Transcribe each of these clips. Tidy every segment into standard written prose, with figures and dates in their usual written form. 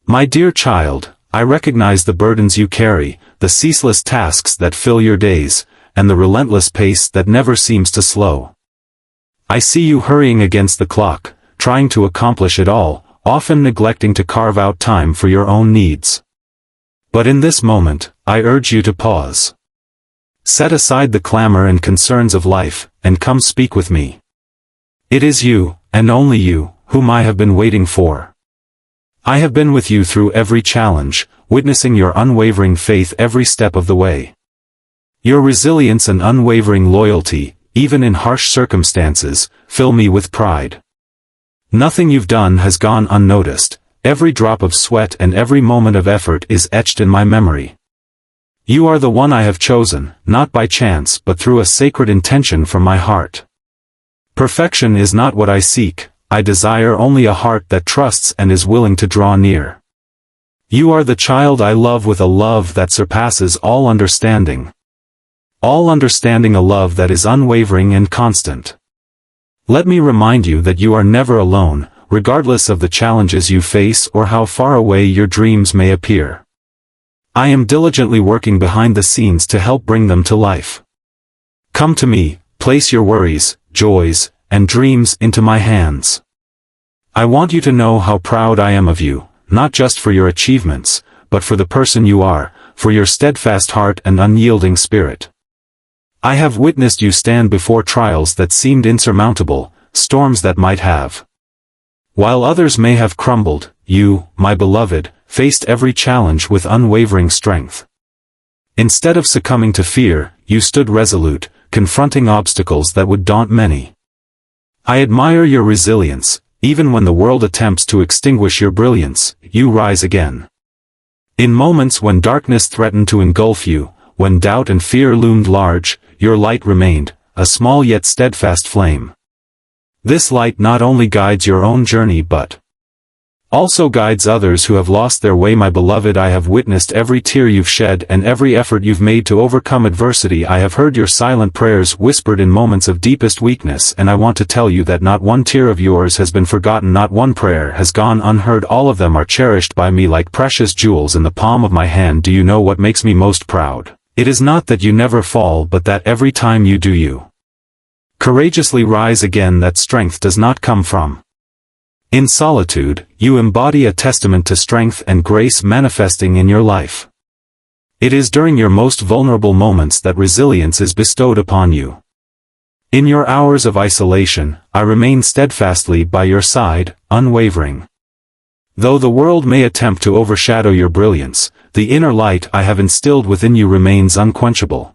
My dear child, I recognize the burdens you carry, the ceaseless tasks that fill your days, and the relentless pace that never seems to slow. I see you hurrying against the clock, trying to accomplish it all, often neglecting to carve out time for your own needs. But in this moment, I urge you to pause. Set aside the clamor and concerns of life, and come speak with me. It is you, and only you, whom I have been waiting for. I have been with you through every challenge, witnessing your unwavering faith every step of the way. Your resilience and unwavering loyalty, even in harsh circumstances, fill me with pride. Nothing you've done has gone unnoticed. Every drop of sweat and every moment of effort is etched in my memory. You are the one I have chosen, not by chance but through a sacred intention from my heart. Perfection is not what I seek, I desire only a heart that trusts and is willing to draw near. You are the child I love with a love that surpasses all understanding. All understanding, a love that is unwavering and constant. Let me remind you that you are never alone, regardless of the challenges you face or how far away your dreams may appear. I am diligently working behind the scenes to help bring them to life. Come to me, place your worries, joys, and dreams into my hands. I want you to know how proud I am of you, not just for your achievements, but for the person you are, for your steadfast heart and unyielding spirit. I have witnessed you stand before trials that seemed insurmountable, storms that might have. While others may have crumbled, you, my beloved, faced every challenge with unwavering strength. Instead of succumbing to fear, you stood resolute, confronting obstacles that would daunt many. I admire your resilience. Even when the world attempts to extinguish your brilliance, you rise again. In moments when darkness threatened to engulf you, when doubt and fear loomed large, your light remained, a small yet steadfast flame. This light not only guides your own journey but also guides others who have lost their way. My beloved, I have witnessed every tear you've shed and every effort you've made to overcome adversity. I have heard your silent prayers whispered in moments of deepest weakness, and I want to tell you that not one tear of yours has been forgotten, not one prayer has gone unheard. All of them are cherished by me like precious jewels in the palm of my hand. Do you know what makes me most proud? It is not that you never fall, but that every time you do, you courageously rise again. That strength does not come from in solitude. You embody a testament to strength and grace manifesting in your life. It is during your most vulnerable moments that resilience is bestowed upon you. In your hours of isolation, I remain steadfastly by your side, unwavering. Though the world may attempt to overshadow your brilliance, the inner light I have instilled within you remains unquenchable.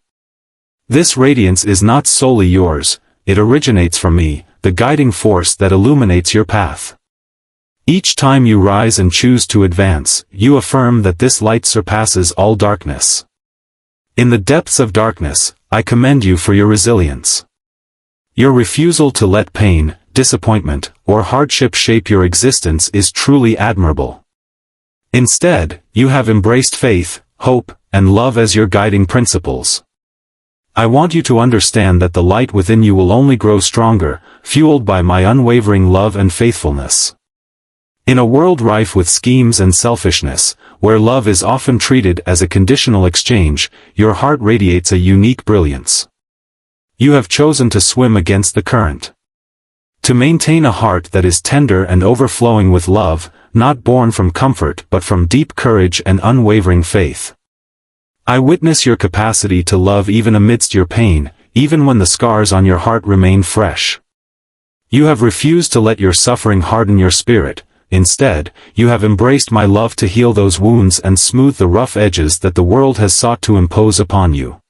This radiance is not solely yours, it originates from me, the guiding force that illuminates your path. Each time you rise and choose to advance, you affirm that this light surpasses all darkness. In the depths of darkness, I commend you for your resilience. Your refusal to let pain, disappointment, or hardship shape your existence is truly admirable. Instead, you have embraced faith, hope, and love as your guiding principles. I want you to understand that the light within you will only grow stronger, fueled by my unwavering love and faithfulness. In a world rife with schemes and selfishness, where love is often treated as a conditional exchange, your heart radiates a unique brilliance. You have chosen to swim against the current. To maintain a heart that is tender and overflowing with love, not born from comfort but from deep courage and unwavering faith. I witness your capacity to love even amidst your pain, even when the scars on your heart remain fresh. You have refused to let your suffering harden your spirit. Instead, you have embraced my love to heal those wounds and smooth the rough edges that the world has sought to impose upon you.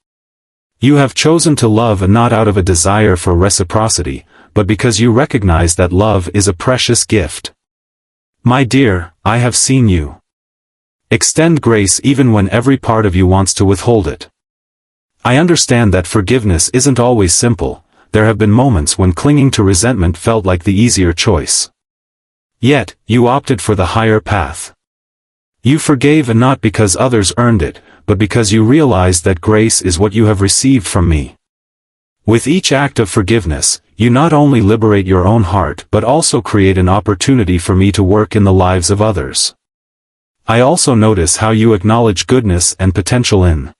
You have chosen to love not out of a desire for reciprocity, but because you recognize that love is a precious gift. My dear, I have seen you extend grace even when every part of you wants to withhold it. I understand that forgiveness isn't always simple. There have been moments when clinging to resentment felt like the easier choice. Yet, you opted for the higher path. You forgave, and not because others earned it, but because you realized that grace is what you have received from me. With each act of forgiveness, you not only liberate your own heart but also create an opportunity for me to work in the lives of others. I also notice how you acknowledge goodness and potential in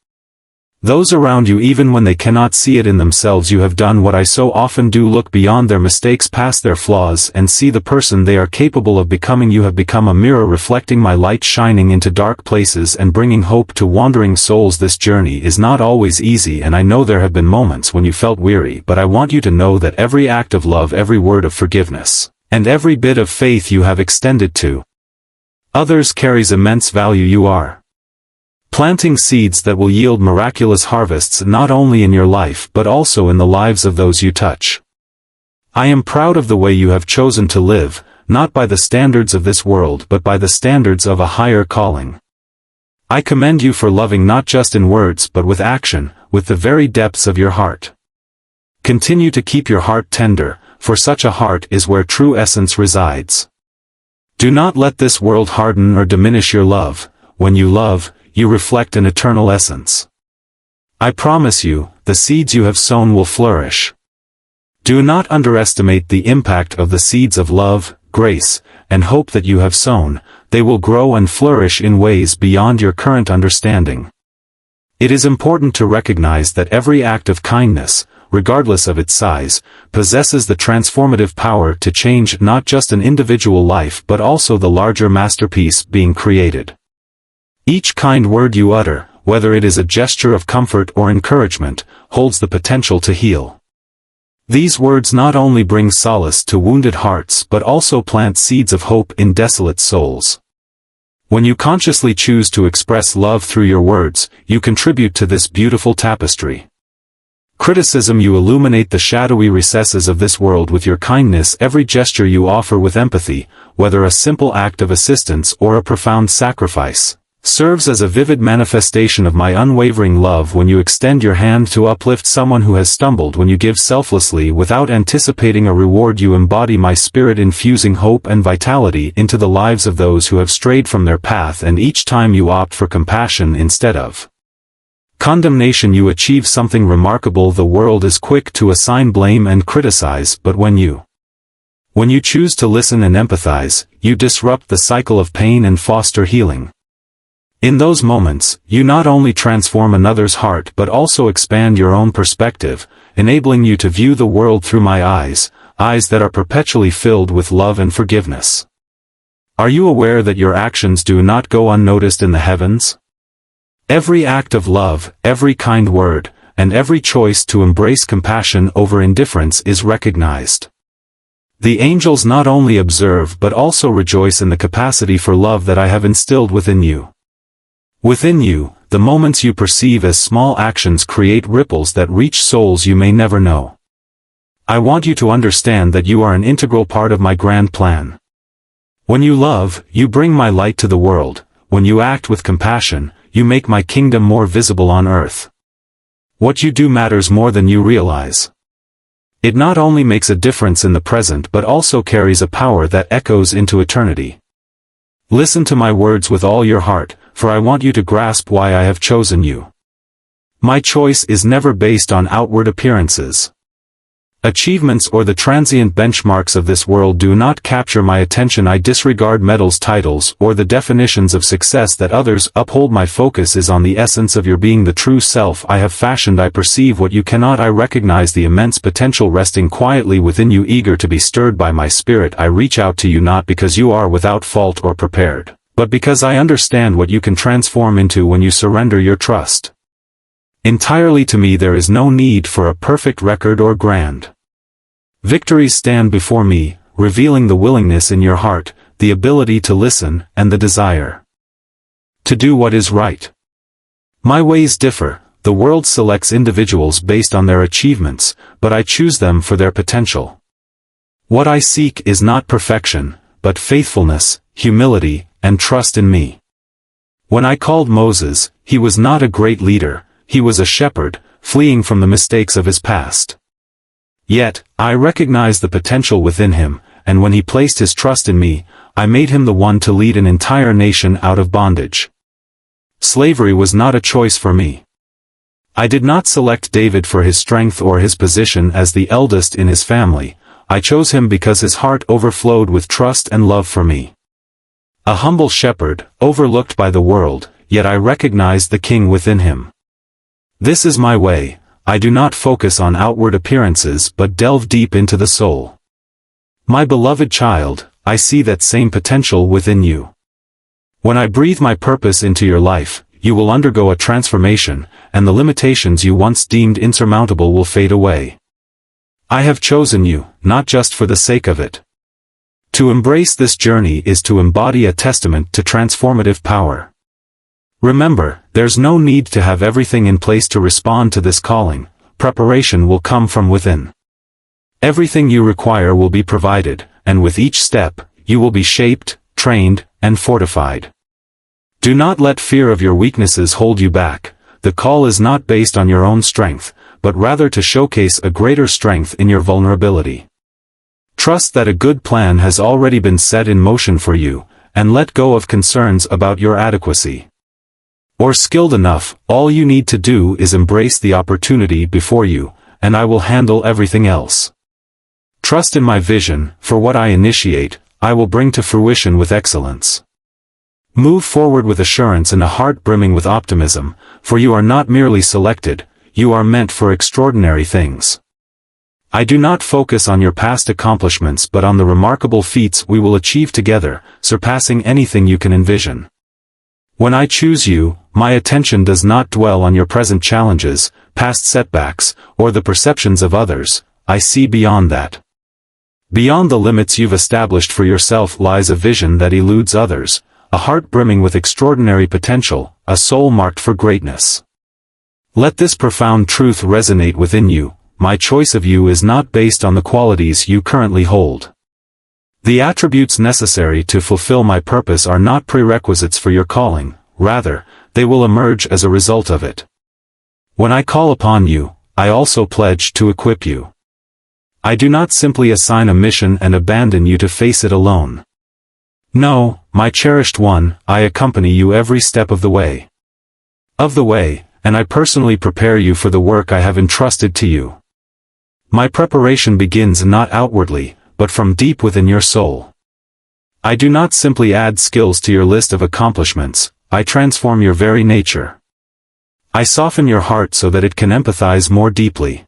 those around you even when they cannot see it in themselves. You have done what I so often do: look beyond their mistakes, past their flaws, and see the person they are capable of becoming. You have become a mirror reflecting my light, shining into dark places and bringing hope to wandering souls. This journey is not always easy, and I know there have been moments when you felt weary, but I want you to know that every act of love, every word of forgiveness, and every bit of faith you have extended to others carries immense value. You are planting seeds that will yield miraculous harvests not only in your life but also in the lives of those you touch. I am proud of the way you have chosen to live, not by the standards of this world but by the standards of a higher calling. I commend you for loving not just in words but with action, with the very depths of your heart. Continue to keep your heart tender, for such a heart is where true essence resides. Do not let this world harden or diminish your love. When you love, you reflect an eternal essence. I promise you, the seeds you have sown will flourish. Do not underestimate the impact of the seeds of love, grace, and hope that you have sown. They will grow and flourish in ways beyond your current understanding. It is important to recognize that every act of kindness, regardless of its size, possesses the transformative power to change not just an individual life but also the larger masterpiece being created. Each kind word you utter, whether it is a gesture of comfort or encouragement, holds the potential to heal. These words not only bring solace to wounded hearts but also plant seeds of hope in desolate souls. When you consciously choose to express love through your words, you contribute to this beautiful tapestry. Criticism: you illuminate the shadowy recesses of this world with your kindness. Every gesture you offer with empathy, whether a simple act of assistance or a profound sacrifice, serves as a vivid manifestation of my unwavering love. When you extend your hand to uplift someone who has stumbled, when you give selflessly without anticipating a reward, you embody my spirit, infusing hope and vitality into the lives of those who have strayed from their path. And each time you opt for compassion instead of condemnation, you achieve something remarkable. The world is quick to assign blame and criticize, but when you choose to listen and empathize, you disrupt the cycle of pain and foster healing. In those moments, you not only transform another's heart but also expand your own perspective, enabling you to view the world through my eyes, eyes that are perpetually filled with love and forgiveness. Are you aware that your actions do not go unnoticed in the heavens? Every act of love, every kind word, and every choice to embrace compassion over indifference is recognized. The angels not only observe but also rejoice in the capacity for love that I have instilled within you. Within you, the moments you perceive as small actions create ripples that reach souls you may never know. I want you to understand that you are an integral part of my grand plan. When you love, you bring my light to the world. When you act with compassion, you make my kingdom more visible on earth. What you do matters more than you realize. It not only makes a difference in the present but also carries a power that echoes into eternity. Listen to my words with all your heart, for I want you to grasp why I have chosen you. My choice is never based on outward appearances. Achievements or the transient benchmarks of this world do not capture my attention. I disregard medals, titles, or the definitions of success that others uphold. My focus is on the essence of your being, the true self I have fashioned. I perceive what you cannot. I recognize the immense potential resting quietly within you. Eager to be stirred by my spirit, I reach out to you not because you are without fault or prepared, but because I understand what you can transform into when you surrender your trust entirely to me. There is no need for a perfect record or grand victories. Stand before me, revealing the willingness in your heart, the ability to listen, and the desire to do what is right. My ways differ. The world selects individuals based on their achievements, but I choose them for their potential. What I seek is not perfection, but faithfulness, humility, and trust in me. When I called Moses, he was not a great leader. He was a shepherd, fleeing from the mistakes of his past. Yet, I recognized the potential within him, and when he placed his trust in me, I made him the one to lead an entire nation out of bondage. Slavery was not a choice for me. I did not select David for his strength or his position as the eldest in his family. I chose him because his heart overflowed with trust and love for me. A humble shepherd, overlooked by the world, yet I recognize the king within him. This is my way. I do not focus on outward appearances but delve deep into the soul. My beloved child, I see that same potential within you. When I breathe my purpose into your life, you will undergo a transformation, and the limitations you once deemed insurmountable will fade away. I have chosen you, not just for the sake of it. To embrace this journey is to embody a testament to transformative power. Remember, there's no need to have everything in place to respond to this calling. Preparation will come from within. Everything you require will be provided, and with each step, you will be shaped, trained, and fortified. Do not let fear of your weaknesses hold you back. The call is not based on your own strength, but rather to showcase a greater strength in your vulnerability. Trust that a good plan has already been set in motion for you, and let go of concerns about your adequacy. Or skilled enough, all you need to do is embrace the opportunity before you, and I will handle everything else. Trust in my vision, for what I initiate, I will bring to fruition with excellence. Move forward with assurance and a heart brimming with optimism, for you are not merely selected, you are meant for extraordinary things. I do not focus on your past accomplishments but on the remarkable feats we will achieve together, surpassing anything you can envision. When I choose you, my attention does not dwell on your present challenges, past setbacks, or the perceptions of others. I see beyond that. Beyond the limits you've established for yourself lies a vision that eludes others, a heart brimming with extraordinary potential, a soul marked for greatness. Let this profound truth resonate within you. My choice of you is not based on the qualities you currently hold. The attributes necessary to fulfill my purpose are not prerequisites for your calling, rather, they will emerge as a result of it. When I call upon you, I also pledge to equip you. I do not simply assign a mission and abandon you to face it alone. No, my cherished one, I accompany you every step of the way. And I personally prepare you for the work I have entrusted to you. My preparation begins not outwardly, but from deep within your soul. I do not simply add skills to your list of accomplishments, I transform your very nature. I soften your heart so that it can empathize more deeply.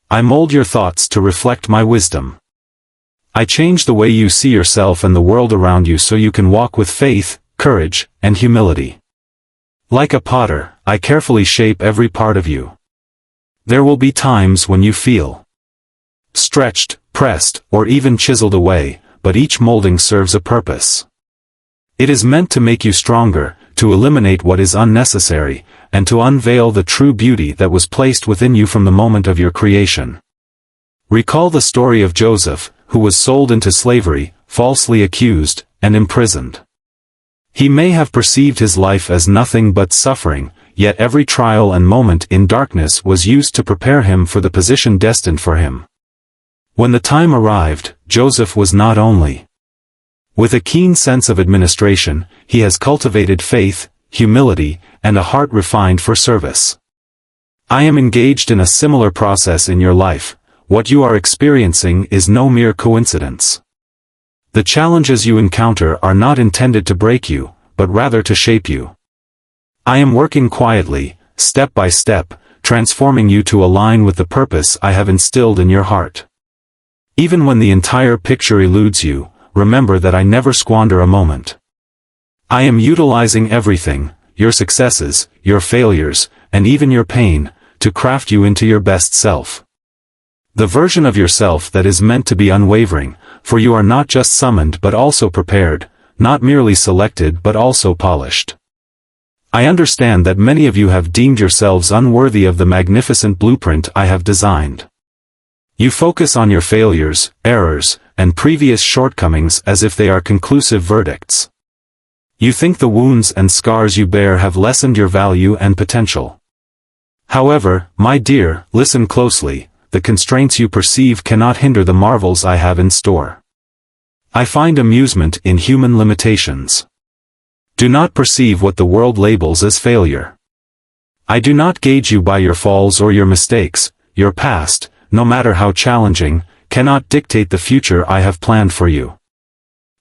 I mold your thoughts to reflect my wisdom. I change the way you see yourself and the world around you so you can walk with faith, courage, and humility. Like a potter, I carefully shape every part of you. There will be times when you feel stretched, pressed, or even chiseled away, but each molding serves a purpose. It is meant to make you stronger, to eliminate what is unnecessary, and to unveil the true beauty that was placed within you from the moment of your creation. Recall the story of Joseph, who was sold into slavery, falsely accused, and imprisoned. He may have perceived his life as nothing but suffering, yet every trial and moment in darkness was used to prepare him for the position destined for him. When the time arrived, Joseph was not only with a keen sense of administration, he has cultivated faith, humility, and a heart refined for service. I am engaged in a similar process in your life. What you are experiencing is no mere coincidence. The challenges you encounter are not intended to break you, but rather to shape you. I am working quietly, step by step, transforming you to align with the purpose I have instilled in your heart. Even when the entire picture eludes you, remember that I never squander a moment. I am utilizing everything, your successes, your failures, and even your pain, to craft you into your best self. The version of yourself that is meant to be unwavering, for you are not just summoned but also prepared, not merely selected but also polished. I understand that many of you have deemed yourselves unworthy of the magnificent blueprint I have designed. You focus on your failures, errors, and previous shortcomings as if they are conclusive verdicts. You think the wounds and scars you bear have lessened your value and potential. However, my dear, listen closely, the constraints you perceive cannot hinder the marvels I have in store. I find amusement in human limitations. Do not perceive what the world labels as failure. I do not gauge you by your falls or your mistakes. Your past, no matter how challenging, cannot dictate the future I have planned for you.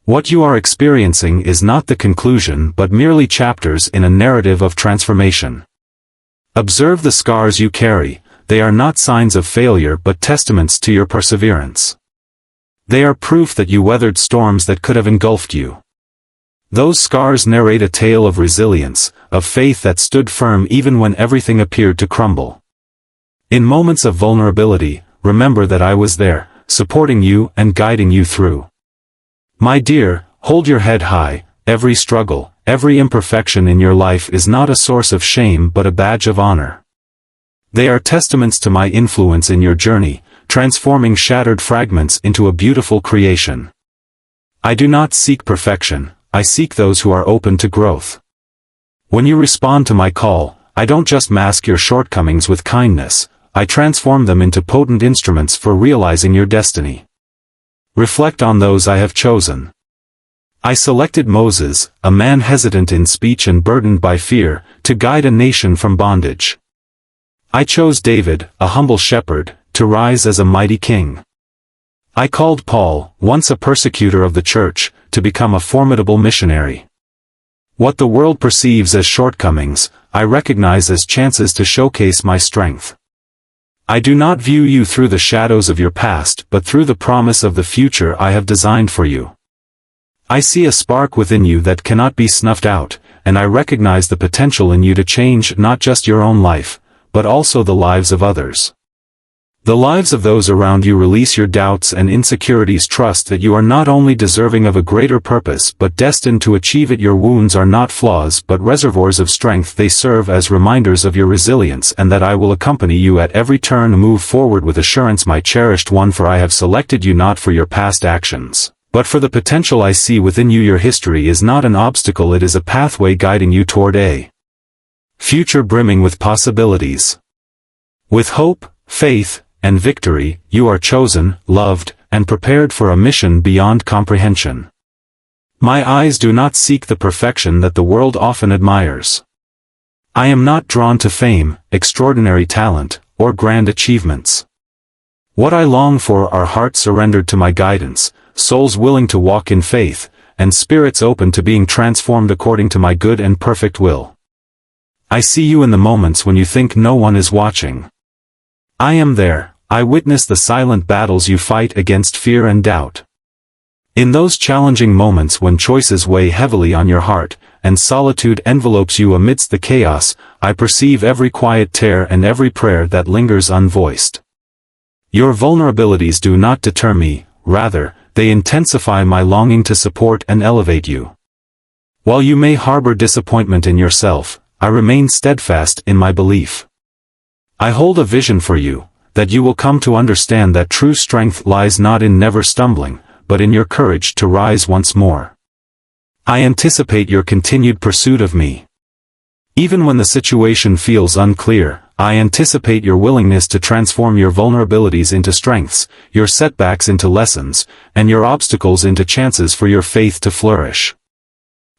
What you are experiencing is not the conclusion but merely chapters in a narrative of transformation. Observe the scars you carry. They are not signs of failure but testaments to your perseverance. They are proof that you weathered storms that could have engulfed you. Those scars narrate a tale of resilience, of faith that stood firm even when everything appeared to crumble. In moments of vulnerability, remember that I was there, supporting you and guiding you through. My dear, hold your head high. Every struggle, every imperfection in your life is not a source of shame but a badge of honor. They are testaments to my influence in your journey, transforming shattered fragments into a beautiful creation. I do not seek perfection, I seek those who are open to growth. When you respond to my call, I don't just mask your shortcomings with kindness, I transform them into potent instruments for realizing your destiny. Reflect on those I have chosen. I selected Moses, a man hesitant in speech and burdened by fear, to guide a nation from bondage. I chose David, a humble shepherd, to rise as a mighty king. I called Paul, once a persecutor of the church, to become a formidable missionary. What the world perceives as shortcomings, I recognize as chances to showcase my strength. I do not view you through the shadows of your past but through the promise of the future I have designed for you. I see a spark within you that cannot be snuffed out, and I recognize the potential in you to change not just your own life, but also the lives of others. The lives of those around you. Release your doubts and insecurities. Trust that you are not only deserving of a greater purpose but destined to achieve it. Your wounds are not flaws but reservoirs of strength. They serve as reminders of your resilience and that I will accompany you at every turn. Move forward with assurance, my cherished one, for I have selected you not for your past actions, but for the potential I see within you. Your history is not an obstacle, it is a pathway guiding you toward a future brimming with possibilities. With hope, faith, and victory, you are chosen, loved, and prepared for a mission beyond comprehension. My eyes do not seek the perfection that the world often admires. I am not drawn to fame, extraordinary talent, or grand achievements. What I long for are hearts surrendered to my guidance, souls willing to walk in faith, and spirits open to being transformed according to my good and perfect will. I see you in the moments when you think no one is watching. I am there. I witness the silent battles you fight against fear and doubt. In those challenging moments when choices weigh heavily on your heart, and solitude envelopes you amidst the chaos, I perceive every quiet tear and every prayer that lingers unvoiced. Your vulnerabilities do not deter me, rather, they intensify my longing to support and elevate you. While you may harbor disappointment in yourself, I remain steadfast in my belief. I hold a vision for you, that you will come to understand that true strength lies not in never stumbling, but in your courage to rise once more. I anticipate your continued pursuit of me. Even when the situation feels unclear, I anticipate your willingness to transform your vulnerabilities into strengths, your setbacks into lessons, and your obstacles into chances for your faith to flourish.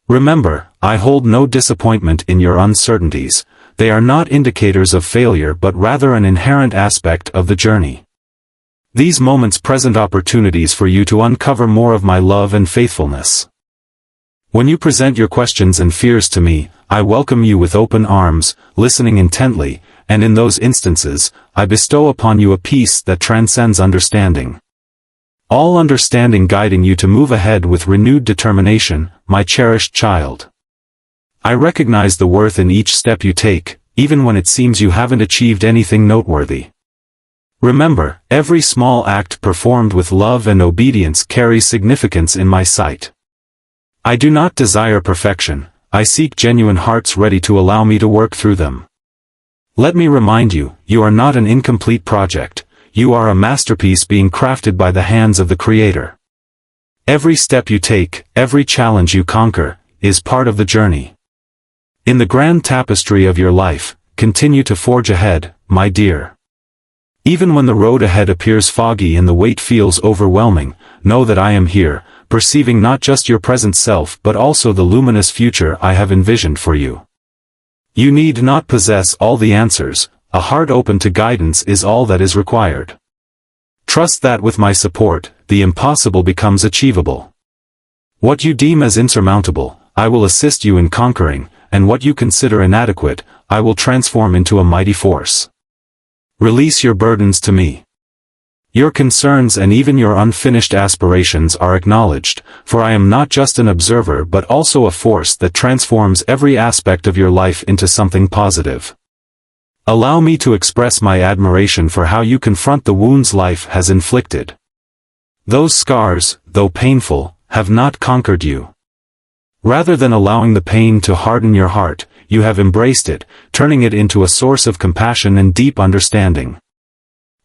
Remember, I hold no disappointment in your uncertainties. They are not indicators of failure but rather an inherent aspect of the journey. These moments present opportunities for you to uncover more of my love and faithfulness. When you present your questions and fears to me, I welcome you with open arms, listening intently, and in those instances, I bestow upon you a peace that transcends understanding. All understanding guiding you to move ahead with renewed determination, my cherished child. I recognize the worth in each step you take, even when it seems you haven't achieved anything noteworthy. Remember, every small act performed with love and obedience carries significance in my sight. I do not desire perfection, I seek genuine hearts ready to allow me to work through them. Let me remind you, you are not an incomplete project, you are a masterpiece being crafted by the hands of the Creator. Every step you take, every challenge you conquer, is part of the journey. In the grand tapestry of your life, continue to forge ahead, my dear. Even when the road ahead appears foggy and the weight feels overwhelming, know that I am here, perceiving not just your present self but also the luminous future I have envisioned for you. You need not possess all the answers, a heart open to guidance is all that is required. Trust that with my support, the impossible becomes achievable. What you deem as insurmountable, I will assist you in conquering, and what you consider inadequate, I will transform into a mighty force. Release your burdens to me. Your concerns and even your unfinished aspirations are acknowledged, for I am not just an observer but also a force that transforms every aspect of your life into something positive. Allow me to express my admiration for how you confront the wounds life has inflicted. Those scars, though painful, have not conquered you. Rather than allowing the pain to harden your heart, you have embraced it, turning it into a source of compassion and deep understanding.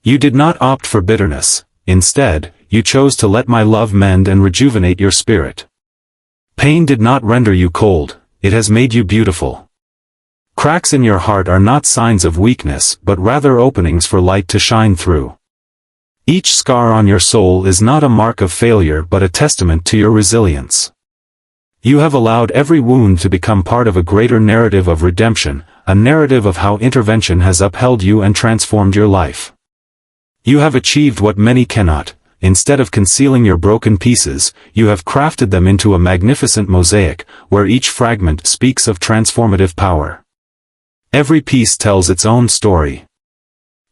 You did not opt for bitterness. Instead, you chose to let my love mend and rejuvenate your spirit. Pain did not render you cold, it has made you beautiful. Cracks in your heart are not signs of weakness but rather openings for light to shine through. Each scar on your soul is not a mark of failure but a testament to your resilience. You have allowed every wound to become part of a greater narrative of redemption, a narrative of how intervention has upheld you and transformed your life. You have achieved what many cannot. Instead of concealing your broken pieces, you have crafted them into a magnificent mosaic, where each fragment speaks of transformative power. Every piece tells its own story.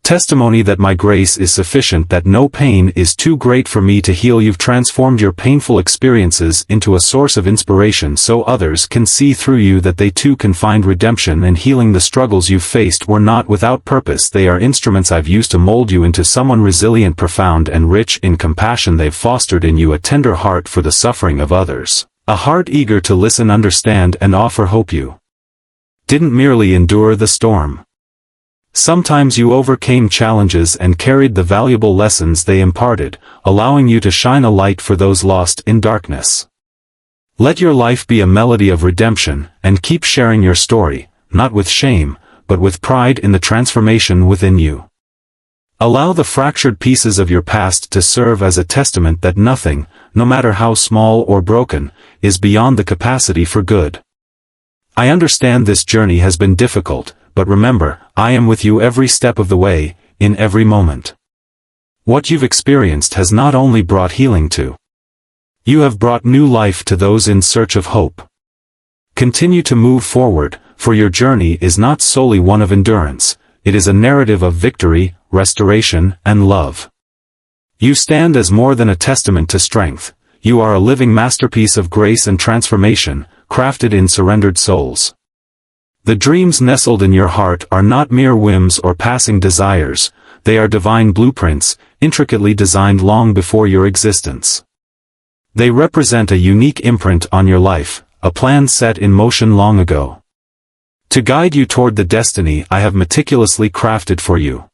Testimony that my grace is sufficient, that no pain is too great for me to heal. You've transformed your painful experiences into a source of inspiration so others can see through you, that they too can find redemption and healing. The struggles you've faced were not without purpose. They are instruments I've used to mold you into someone resilient, profound, and rich in compassion. They've fostered in you a tender heart for the suffering of others, a heart eager to listen, understand, and offer hope. You didn't merely endure the storm. Sometimes you overcame challenges and carried the valuable lessons they imparted, allowing you to shine a light for those lost in darkness. Let your life be a melody of redemption, and keep sharing your story, not with shame, but with pride in the transformation within you. Allow the fractured pieces of your past to serve as a testament that nothing, no matter how small or broken, is beyond the capacity for good. I understand this journey has been difficult, but remember, I am with you every step of the way, in every moment. What you've experienced has not only brought healing to you, have brought new life to those in search of hope. Continue to move forward, for your journey is not solely one of endurance, it is a narrative of victory, restoration, and love. You stand as more than a testament to strength. You are a living masterpiece of grace and transformation, crafted in surrendered souls. The dreams nestled in your heart are not mere whims or passing desires, they are divine blueprints, intricately designed long before your existence. They represent a unique imprint on your life, a plan set in motion long ago, to guide you toward the destiny I have meticulously crafted for you.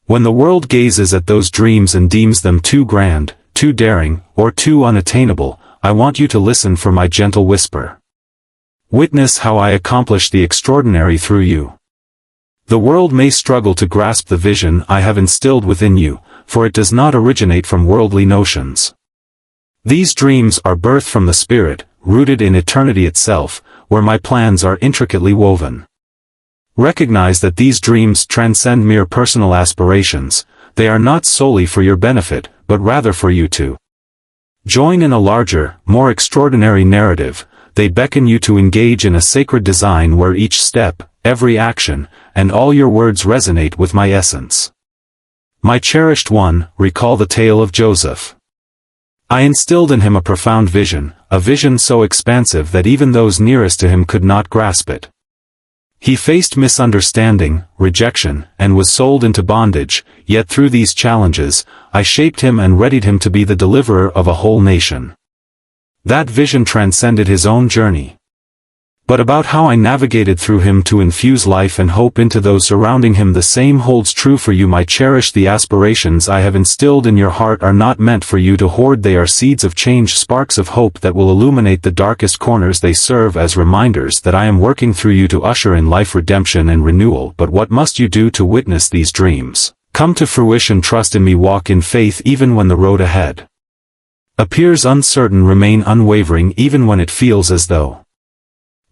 When the world gazes at those dreams and deems them too grand, too daring, or too unattainable, I want you to listen for my gentle whisper. Witness how I accomplish the extraordinary through you. The world may struggle to grasp the vision I have instilled within you, for it does not originate from worldly notions. These dreams are birthed from the Spirit, rooted in eternity itself, where my plans are intricately woven. Recognize that these dreams transcend mere personal aspirations. They are not solely for your benefit, but rather for you to join in a larger, more extraordinary narrative. They beckon you to engage in a sacred design where each step, every action, and all your words resonate with my essence. My cherished one, recall the tale of Joseph. I instilled in him a profound vision, a vision so expansive that even those nearest to him could not grasp it. He faced misunderstanding, rejection, and was sold into bondage, yet through these challenges, I shaped him and readied him to be the deliverer of a whole nation. That vision transcended his own journey. But about how I navigated through him to infuse life and hope into those surrounding him, the same holds true for you. My cherish. The aspirations I have instilled in your heart are not meant for you to hoard. They are seeds of change, sparks of hope that will illuminate the darkest corners. They serve as reminders that I am working through you to usher in life, redemption, and renewal. But what must you do to witness these dreams come to fruition? Trust in me, walk in faith even when the road ahead appears uncertain. Remain unwavering even when it feels as though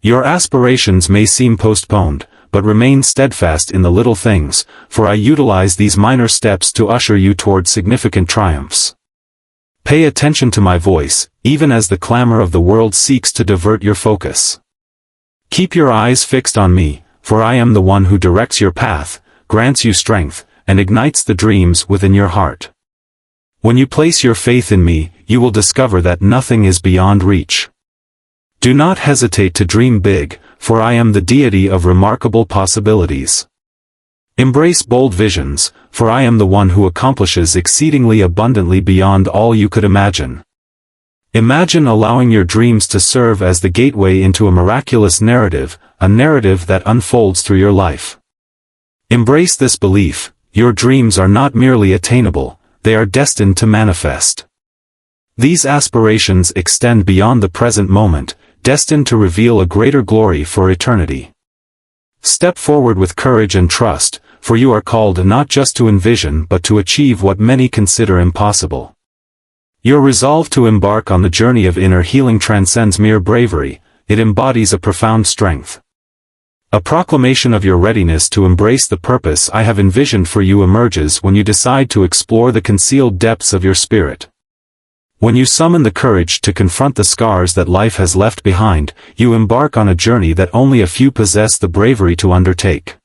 your aspirations may seem postponed, but remain steadfast in the little things, for I utilize these minor steps to usher you toward significant triumphs. Pay attention to my voice, even as the clamor of the world seeks to divert your focus. Keep your eyes fixed on me, for I am the one who directs your path, grants you strength, and ignites the dreams within your heart. When you place your faith in me, you will discover that nothing is beyond reach. Do not hesitate to dream big, for I am the deity of remarkable possibilities. Embrace bold visions, for I am the one who accomplishes exceedingly abundantly beyond all you could imagine. Imagine allowing your dreams to serve as the gateway into a miraculous narrative, a narrative that unfolds through your life. Embrace this belief: your dreams are not merely attainable, they are destined to manifest. These aspirations extend beyond the present moment, destined to reveal a greater glory for eternity. Step forward with courage and trust, for you are called not just to envision but to achieve what many consider impossible. Your resolve to embark on the journey of inner healing transcends mere bravery, it embodies a profound strength. A proclamation of your readiness to embrace the purpose I have envisioned for you emerges when you decide to explore the concealed depths of your spirit. When you summon the courage to confront the scars that life has left behind, you embark on a journey that only a few possess the bravery to undertake.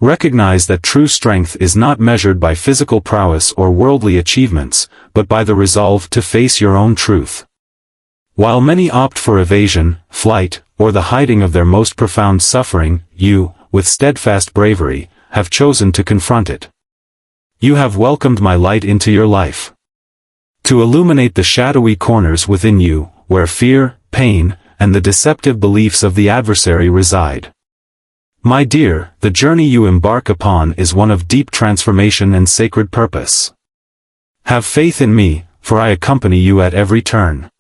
Recognize that true strength is not measured by physical prowess or worldly achievements, but by the resolve to face your own truth. While many opt for evasion, flight, or the hiding of their most profound suffering, you, with steadfast bravery, have chosen to confront it. You have welcomed my light into your life. To illuminate the shadowy corners within you, where fear, pain, and the deceptive beliefs of the adversary reside. My dear, the journey you embark upon is one of deep transformation and sacred purpose. Have faith in me, for I accompany you at every turn.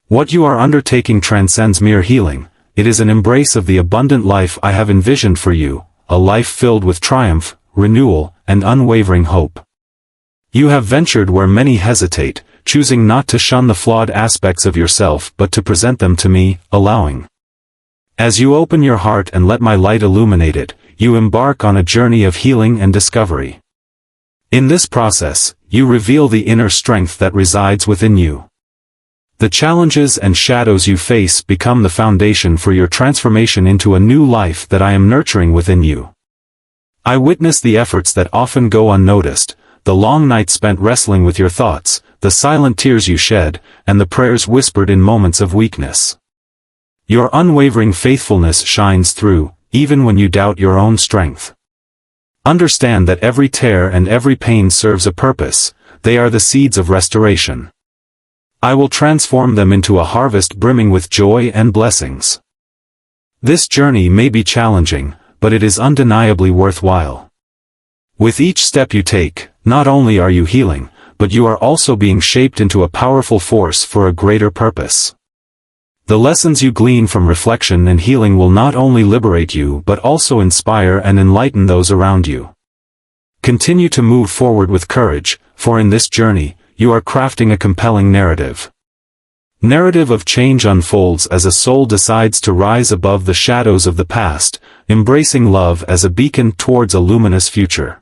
What you are undertaking transcends mere healing, it is an embrace of the abundant life I have envisioned for you, a life filled with triumph, renewal, and unwavering hope. You have ventured where many hesitate, choosing not to shun the flawed aspects of yourself but to present them to me, allowing. As you open your heart and let my light illuminate it, you embark on a journey of healing and discovery. In this process, you reveal the inner strength that resides within you. The challenges and shadows you face become the foundation for your transformation into a new life that I am nurturing within you. I witness the efforts that often go unnoticed, the long nights spent wrestling with your thoughts, the silent tears you shed, and the prayers whispered in moments of weakness. Your unwavering faithfulness shines through, even when you doubt your own strength. Understand that every tear and every pain serves a purpose, they are the seeds of restoration. I will transform them into a harvest brimming with joy and blessings. This journey may be challenging, but it is undeniably worthwhile. With each step you take, not only are you healing, but you are also being shaped into a powerful force for a greater purpose. The lessons you glean from reflection and healing will not only liberate you but also inspire and enlighten those around you. Continue to move forward with courage, for in this journey, you are crafting a compelling narrative. Narrative of change unfolds as a soul decides to rise above the shadows of the past, embracing love as a beacon towards a luminous future.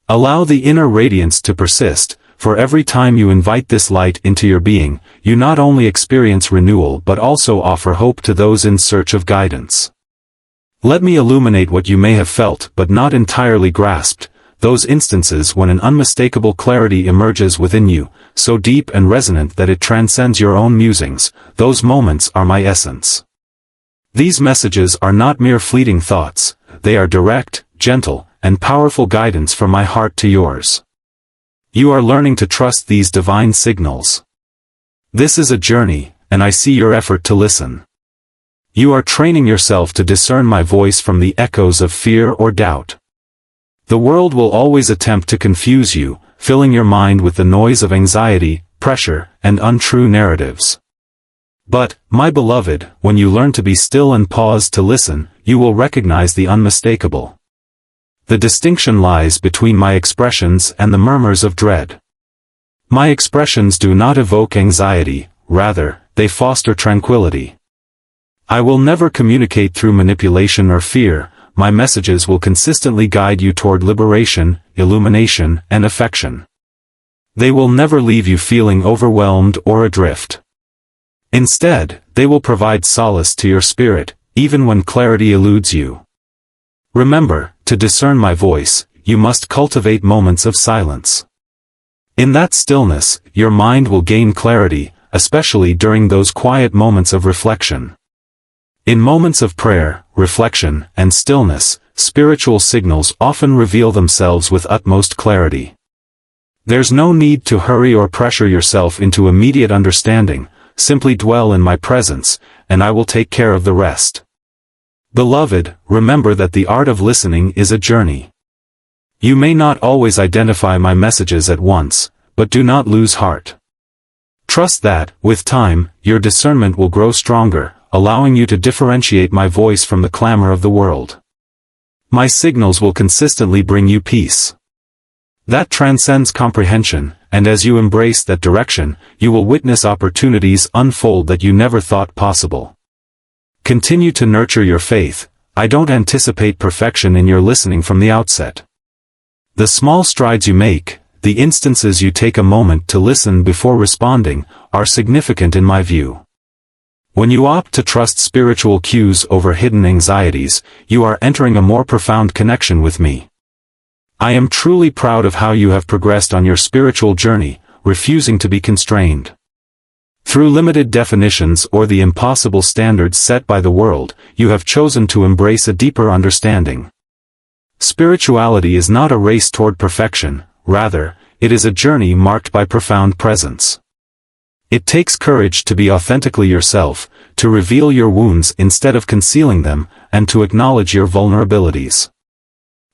Allow the inner radiance to persist, for every time you invite this light into your being, you not only experience renewal but also offer hope to those in search of guidance. Let me illuminate what you may have felt but not entirely grasped, those instances when an unmistakable clarity emerges within you, so deep and resonant that it transcends your own musings. Those moments are my essence. These messages are not mere fleeting thoughts, they are direct, gentle, and powerful guidance from my heart to yours. You are learning to trust these divine signals. This is a journey, and I see your effort to listen. You are training yourself to discern my voice from the echoes of fear or doubt. The world will always attempt to confuse you, filling your mind with the noise of anxiety, pressure, and untrue narratives. But, my beloved, when you learn to be still and pause to listen, you will recognize the unmistakable. The distinction lies between my expressions and the murmurs of dread. My expressions do not evoke anxiety, rather, they foster tranquility. I will never communicate through manipulation or fear, my messages will consistently guide you toward liberation, illumination, and affection. They will never leave you feeling overwhelmed or adrift. Instead, they will provide solace to your spirit, even when clarity eludes you. Remember, to discern my voice, you must cultivate moments of silence. In that stillness, your mind will gain clarity, especially during those quiet moments of reflection. In moments of prayer, reflection, and stillness, spiritual signals often reveal themselves with utmost clarity. There's no need to hurry or pressure yourself into immediate understanding. Simply dwell in my presence, and I will take care of the rest. Beloved, remember that the art of listening is a journey. You may not always identify my messages at once, but do not lose heart. Trust that, with time, your discernment will grow stronger, allowing you to differentiate my voice from the clamor of the world. My signals will consistently bring you peace. That transcends comprehension, and as you embrace that direction, you will witness opportunities unfold that you never thought possible. Continue to nurture your faith. I don't anticipate perfection in your listening from the outset. The small strides you make, the instances you take a moment to listen before responding, are significant in my view. When you opt to trust spiritual cues over hidden anxieties, you are entering a more profound connection with me. I am truly proud of how you have progressed on your spiritual journey, refusing to be constrained. Through limited definitions or the impossible standards set by the world, you have chosen to embrace a deeper understanding. Spirituality is not a race toward perfection, rather, it is a journey marked by profound presence. It takes courage to be authentically yourself, to reveal your wounds instead of concealing them, and to acknowledge your vulnerabilities.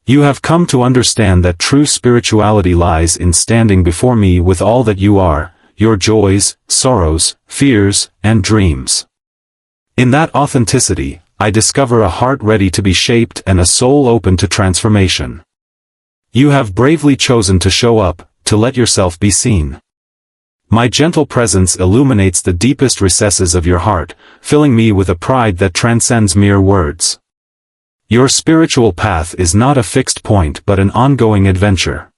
You have come to understand that true spirituality lies in standing before me with all that you are, your joys, sorrows, fears, and dreams. In that authenticity, I discover a heart ready to be shaped and a soul open to transformation. You have bravely chosen to show up, to let yourself be seen. My gentle presence illuminates the deepest recesses of your heart, filling me with a pride that transcends mere words. Your spiritual path is not a fixed point but an ongoing adventure.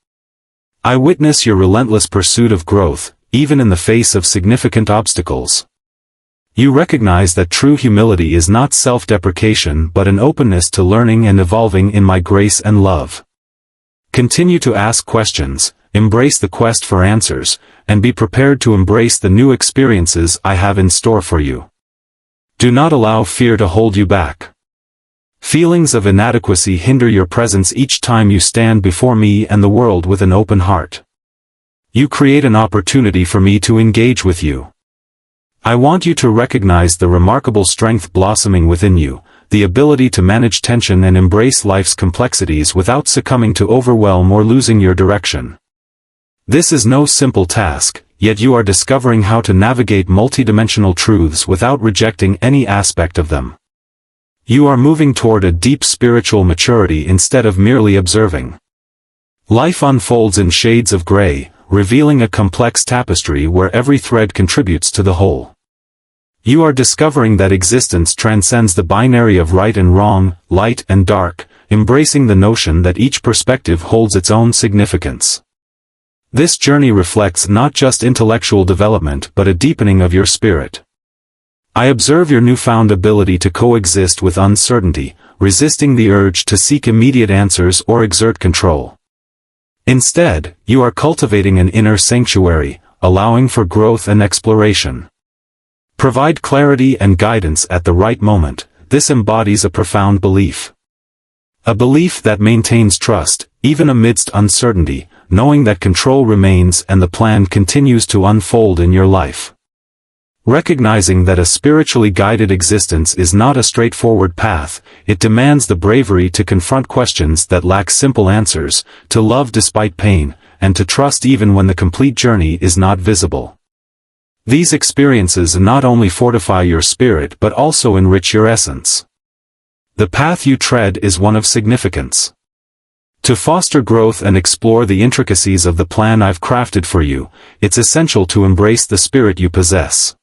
I witness your relentless pursuit of growth, even in the face of significant obstacles. You recognize that true humility is not self-deprecation but an openness to learning and evolving in my grace and love. Continue to ask questions, embrace the quest for answers, and be prepared to embrace the new experiences I have in store for you. Do not allow fear to hold you back. Feelings of inadequacy hinder your presence each time you stand before me and the world with an open heart. You create an opportunity for me to engage with you. I want you to recognize the remarkable strength blossoming within you, the ability to manage tension and embrace life's complexities without succumbing to overwhelm or losing your direction. This is no simple task, yet you are discovering how to navigate multidimensional truths without rejecting any aspect of them. You are moving toward a deep spiritual maturity instead of merely observing. Life unfolds in shades of gray, revealing a complex tapestry where every thread contributes to the whole. You are discovering that existence transcends the binary of right and wrong, light and dark, embracing the notion that each perspective holds its own significance. This journey reflects not just intellectual development but a deepening of your spirit. I observe your newfound ability to coexist with uncertainty, resisting the urge to seek immediate answers or exert control. Instead, you are cultivating an inner sanctuary, allowing for growth and exploration. Provide clarity and guidance at the right moment. This embodies a profound belief. A belief that maintains trust, even amidst uncertainty, knowing that control remains and the plan continues to unfold in your life. Recognizing that a spiritually guided existence is not a straightforward path, it demands the bravery to confront questions that lack simple answers, to love despite pain, and to trust even when the complete journey is not visible. These experiences not only fortify your spirit but also enrich your essence. The path you tread is one of significance. To foster growth and explore the intricacies of the plan I've crafted for you, it's essential to embrace the spirit you possess.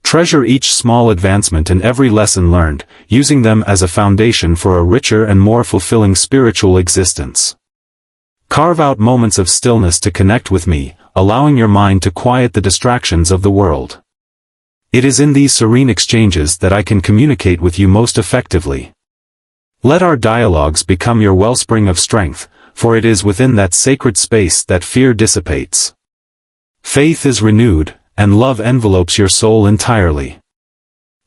Treasure each small advancement and every lesson learned, using them as a foundation for a richer and more fulfilling spiritual existence. Carve out moments of stillness to connect with me, allowing your mind to quiet the distractions of the world. It is in these serene exchanges that I can communicate with you most effectively. Let our dialogues become your wellspring of strength, for it is within that sacred space that fear dissipates. Faith is renewed, and love envelopes your soul entirely.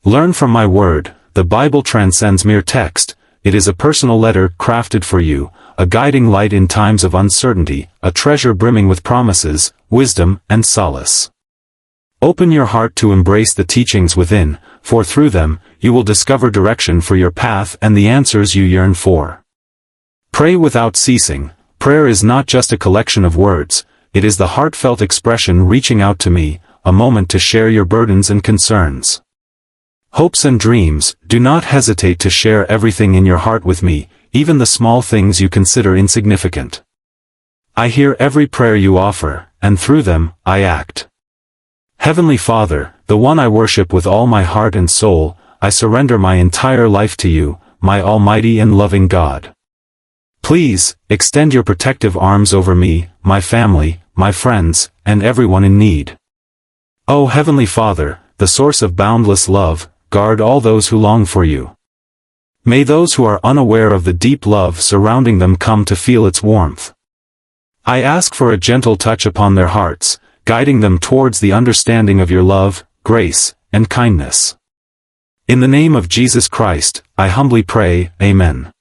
Learn from my word. The Bible transcends mere text. It is a personal letter crafted for you, a guiding light in times of uncertainty, a treasure brimming with promises, wisdom, and solace. Open your heart to embrace the teachings within, for through them, you will discover direction for your path and the answers you yearn for. Pray without ceasing. Prayer is not just a collection of words, it is the heartfelt expression reaching out to me, a moment to share your burdens and concerns. Hopes and dreams. Do not hesitate to share everything in your heart with me, even the small things you consider insignificant. I hear every prayer you offer, and through them, I act. Heavenly Father, the one I worship with all my heart and soul, I surrender my entire life to you, my almighty and loving God. Please, extend your protective arms over me, my family, my friends, and everyone in need. O Heavenly Father, the source of boundless love, guard all those who long for you. May those who are unaware of the deep love surrounding them come to feel its warmth. I ask for a gentle touch upon their hearts, guiding them towards the understanding of your love, grace, and kindness. In the name of Jesus Christ, I humbly pray, Amen.